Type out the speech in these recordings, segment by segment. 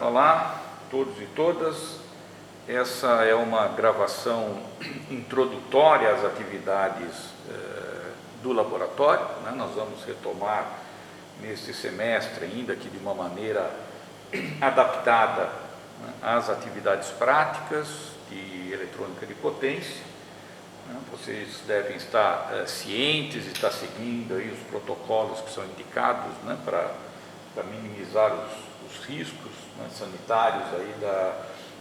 Olá, todos e todas. Essa é uma gravação introdutória às atividades do laboratório, né? Nós vamos retomar neste semestre ainda que de uma maneira adaptada, né, às atividades práticas de eletrônica de potência. Vocês devem estar cientes e estar seguindo aí os protocolos que são indicados, né, para minimizar os riscos, né, sanitários aí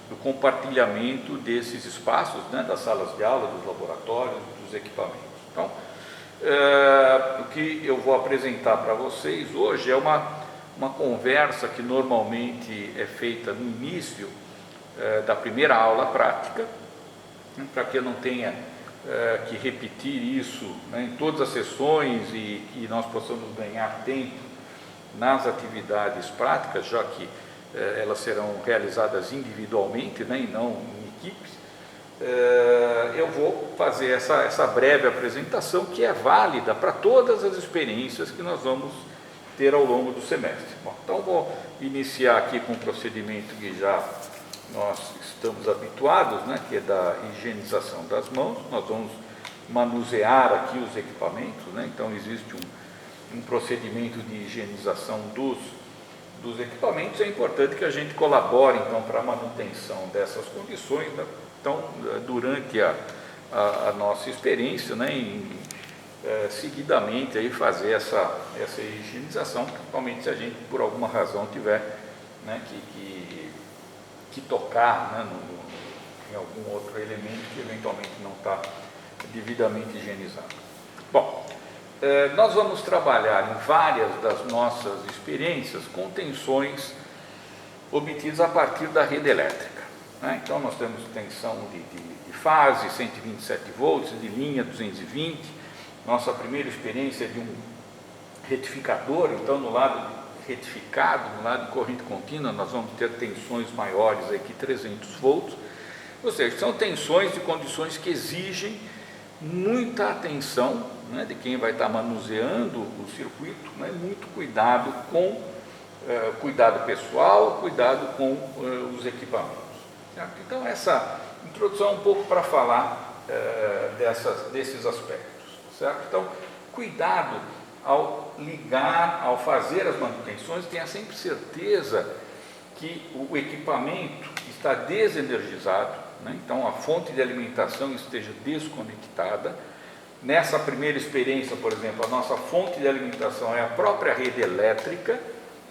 do compartilhamento desses espaços, né, das salas de aula, dos laboratórios, dos equipamentos. Então, o que eu vou apresentar para vocês hoje é uma conversa que normalmente é feita no início da primeira aula prática, né, para que eu não tenha que repetir isso, né, em todas as sessões e nós possamos ganhar tempo nas atividades práticas, já que elas serão realizadas individualmente, né, e não em equipes. Eu vou fazer essa breve apresentação que é válida para todas as experiências que nós vamos ter ao longo do semestre. Bom, então vou iniciar aqui com um procedimento que já nós estamos habituados, né, que é da higienização das mãos. Nós vamos manusear aqui os equipamentos, né, então existe um procedimento de higienização dos equipamentos. É importante que a gente colabore, então, para a manutenção dessas condições, né? Então, durante a nossa experiência, né, seguidamente aí fazer essa higienização, principalmente se a gente, por alguma razão, tiver, né, que tocar, né, em algum outro elemento que eventualmente não está devidamente higienizado. Bom, nós vamos trabalhar em várias das nossas experiências com tensões obtidas a partir da rede elétrica, né? Então nós temos tensão de fase, 127 volts, de linha 220. Nossa primeira experiência é de um retificador. Então, no lado retificado, no lado de corrente contínua, nós vamos ter tensões maiores aí que 300 volts, ou seja, são tensões de condições que exigem muita atenção, né, de quem vai estar manuseando o circuito, né, muito cuidado com cuidado pessoal, cuidado com os equipamentos, certo? Então, essa introdução é um pouco para falar desses aspectos, certo? Então, cuidado ao ligar, ao fazer as manutenções, tenha sempre certeza que o equipamento está desenergizado, né? Então a fonte de alimentação esteja desconectada. Nessa primeira experiência, por exemplo, a nossa fonte de alimentação é a própria rede elétrica,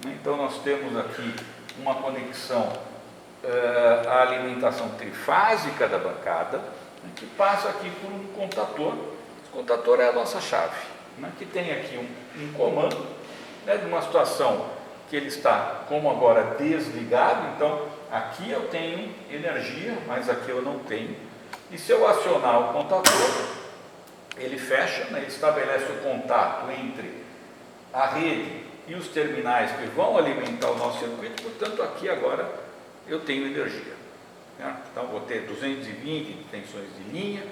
né? Então nós temos aqui uma conexão à alimentação trifásica da bancada, né, que passa aqui por um contator. O contator é a nossa chave, né, que tem aqui um comando, né, de uma situação que ele está, como agora, desligado. Então aqui eu tenho energia, mas aqui eu não tenho, e se eu acionar o contator, ele fecha, né, ele estabelece o contato entre a rede e os terminais que vão alimentar o nosso circuito. Portanto, aqui agora eu tenho energia, né? Então vou ter 220 de tensões de linha.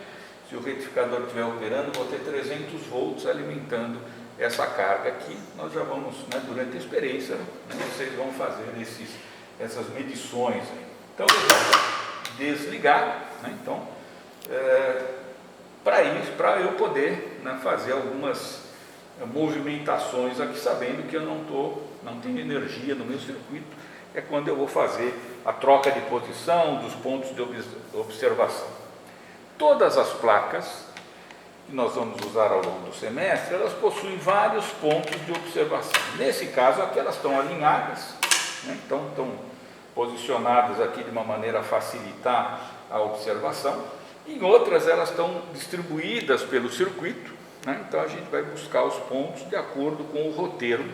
Se o retificador estiver operando, vou ter 300 volts alimentando essa carga aqui. Nós já vamos, né, durante a experiência, né, vocês vão fazer essas medições aí. Então eu vou desligar, né? Então, para eu poder, né, fazer algumas movimentações aqui, sabendo que eu não tenho energia no meu circuito, é quando eu vou fazer a troca de posição dos pontos de observação. Todas as placas que nós vamos usar ao longo do semestre, elas possuem vários pontos de observação. Nesse caso aqui elas estão alinhadas, né? Então estão posicionadas aqui de uma maneira a facilitar a observação. Em outras elas estão distribuídas pelo circuito, né? Então a gente vai buscar os pontos de acordo com o roteiro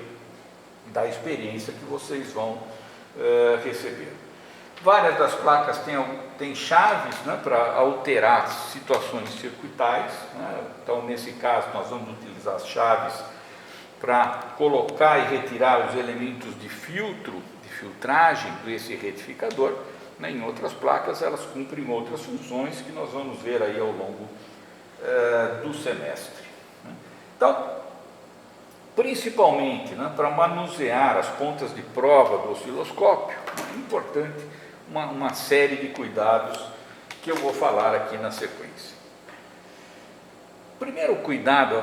da experiência que vocês vão receber. Várias das placas têm chaves, né, para alterar situações circuitais, né? Então nesse caso nós vamos utilizar as chaves para colocar e retirar os elementos de filtragem desse retificador, né? Em outras placas elas cumprem outras funções que nós vamos ver aí ao longo do semestre, né? Então, principalmente, né, para manusear as pontas de prova do osciloscópio, é importante uma série de cuidados que eu vou falar aqui na sequência. O primeiro cuidado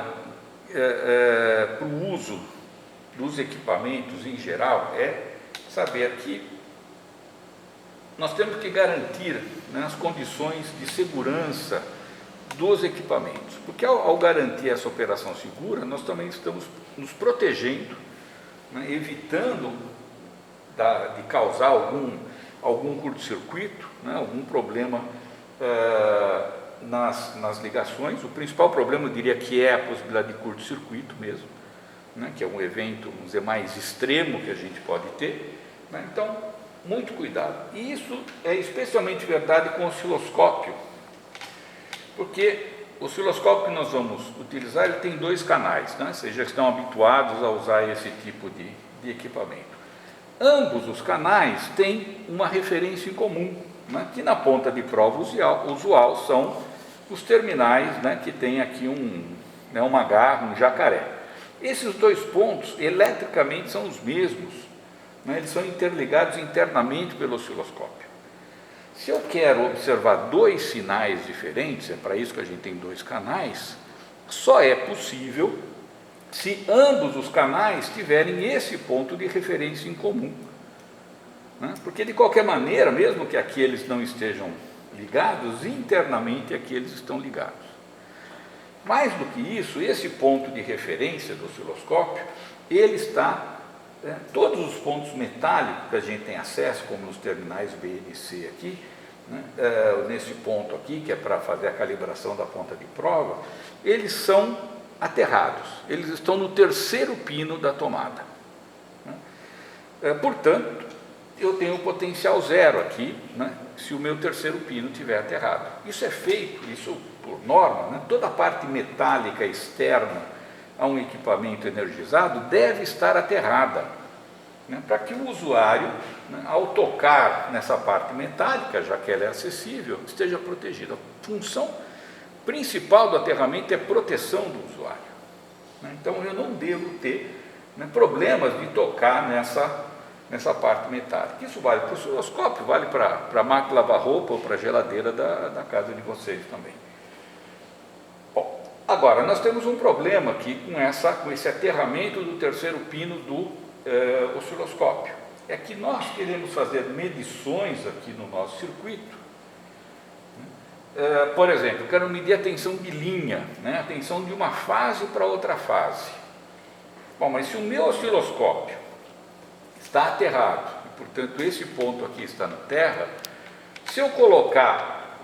para o uso dos equipamentos em geral é saber que nós temos que garantir, né, as condições de segurança dos equipamentos, porque ao garantir essa operação segura, nós também estamos nos protegendo, né, evitando de causar algum curto-circuito, né, algum problema nas ligações. O principal problema, eu diria que é a possibilidade de curto-circuito mesmo, né, que é um evento, vamos dizer, mais extremo que a gente pode ter, né. Então, muito cuidado. E isso é especialmente verdade com o osciloscópio, porque o osciloscópio que nós vamos utilizar, ele tem 2 canais, né? Vocês já estão habituados a usar esse tipo de equipamento. Ambos os canais têm uma referência em comum, né, que na ponta de prova usual são os terminais, né, que tem aqui uma garra, um jacaré. Esses 2 pontos, eletricamente, são os mesmos, né, eles são interligados internamente pelo osciloscópio. Se eu quero observar 2 sinais diferentes, é para isso que a gente tem 2 canais, só é possível se ambos os canais tiverem esse ponto de referência em comum, né? Porque de qualquer maneira, mesmo que aqui eles não estejam ligados, internamente aqui eles estão ligados. Mais do que isso, esse ponto de referência do osciloscópio, ele está, todos os pontos metálicos que a gente tem acesso, como nos terminais B e C aqui, né, nesse ponto aqui, que é para fazer a calibração da ponta de prova, eles são aterrados, eles estão no 3º pino da tomada, né. Portanto, eu tenho um potencial 0 aqui, né, se o meu 3º pino estiver aterrado. Isso é feito, isso por norma, né, toda a parte metálica externa a um equipamento energizado deve estar aterrada, né, para que o usuário, né, ao tocar nessa parte metálica, já que ela é acessível, esteja protegido. A função principal do aterramento é proteção do usuário, né. Então eu não devo ter, né, problemas de tocar nessa parte metálica. Isso vale para o osciloscópio, vale para a máquina de lavar roupa ou para a geladeira da casa de vocês também. Bom, agora nós temos um problema aqui com esse aterramento do 3º pino do osciloscópio. É que nós queremos fazer medições aqui no nosso circuito. Por exemplo, eu quero medir a tensão de linha, né, a tensão de uma fase para outra fase. Bom, mas se o meu osciloscópio está aterrado, e, portanto, esse ponto aqui está na terra, se eu colocar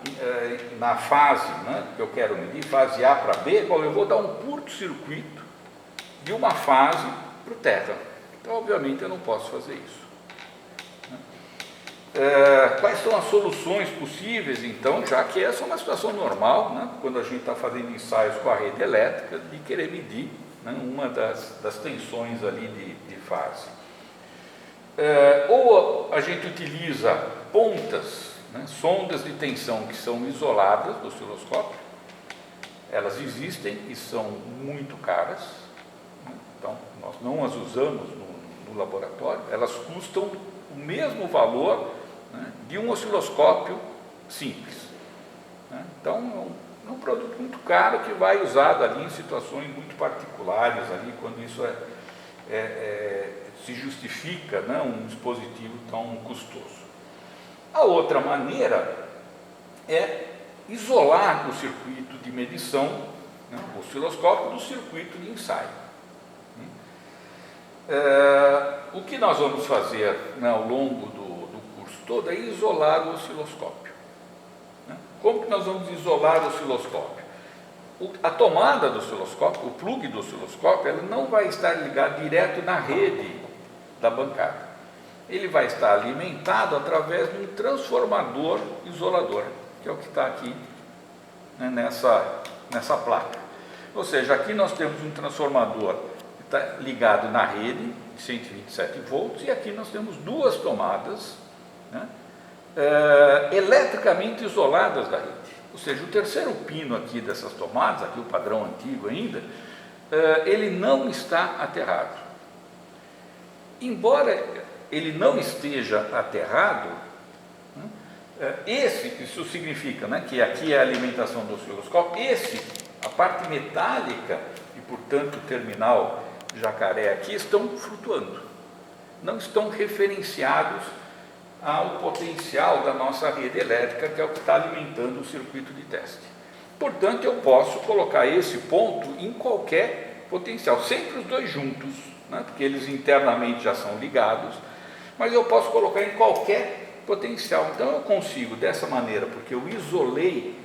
na fase, né, que eu quero medir, fase A para B, bom, eu vou dar um curto-circuito de uma fase para o terra. Então, obviamente, eu não posso fazer isso. Quais são as soluções possíveis, então, já que essa é uma situação normal, né, quando a gente está fazendo ensaios com a rede elétrica, de querer medir, né, uma das tensões ali de fase. Ou a gente utiliza pontas, né, sondas de tensão que são isoladas do osciloscópio, elas existem e são muito caras, né, então nós não as usamos no laboratório, elas custam o mesmo valor, né, de um osciloscópio simples, né. Então é um produto muito caro que vai usado ali em situações muito particulares, ali, quando isso se justifica, né, um dispositivo tão custoso. A outra maneira é isolar o circuito de medição, né, o osciloscópio, do circuito de ensaio. O que nós vamos fazer, né, ao longo do curso todo é isolar o osciloscópio, né. Como que nós vamos isolar o osciloscópio? A tomada do osciloscópio, o plug do osciloscópio, ele não vai estar ligado direto na rede da bancada. Ele vai estar alimentado através de um transformador isolador, que é o que está aqui, né, nessa placa. Ou seja, aqui nós temos um transformador que está ligado na rede, de 127 volts, e aqui nós temos 2 tomadas, né, eletricamente isoladas da rede. Ou seja, o 3º pino aqui dessas tomadas, aqui o padrão antigo ainda, ele não está aterrado. Embora ele não esteja aterrado, isso significa, né, que aqui é a alimentação do osciloscópio, a parte metálica e, portanto, o terminal jacaré aqui estão flutuando, não estão referenciados ao potencial da nossa rede elétrica, que é o que está alimentando o circuito de teste. Portanto, eu posso colocar esse ponto em qualquer potencial, sempre os dois juntos, né, porque eles internamente já são ligados, mas eu posso colocar em qualquer potencial. Então eu consigo dessa maneira, porque eu isolei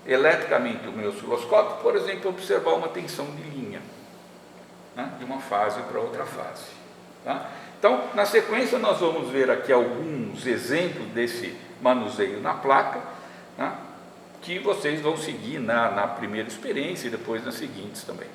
eletricamente o meu osciloscópio, por exemplo, observar uma tensão de linha, né, de uma fase para outra fase, tá? Então, na sequência, nós vamos ver aqui alguns exemplos desse manuseio na placa, né, que vocês vão seguir na primeira experiência e depois nas seguintes também.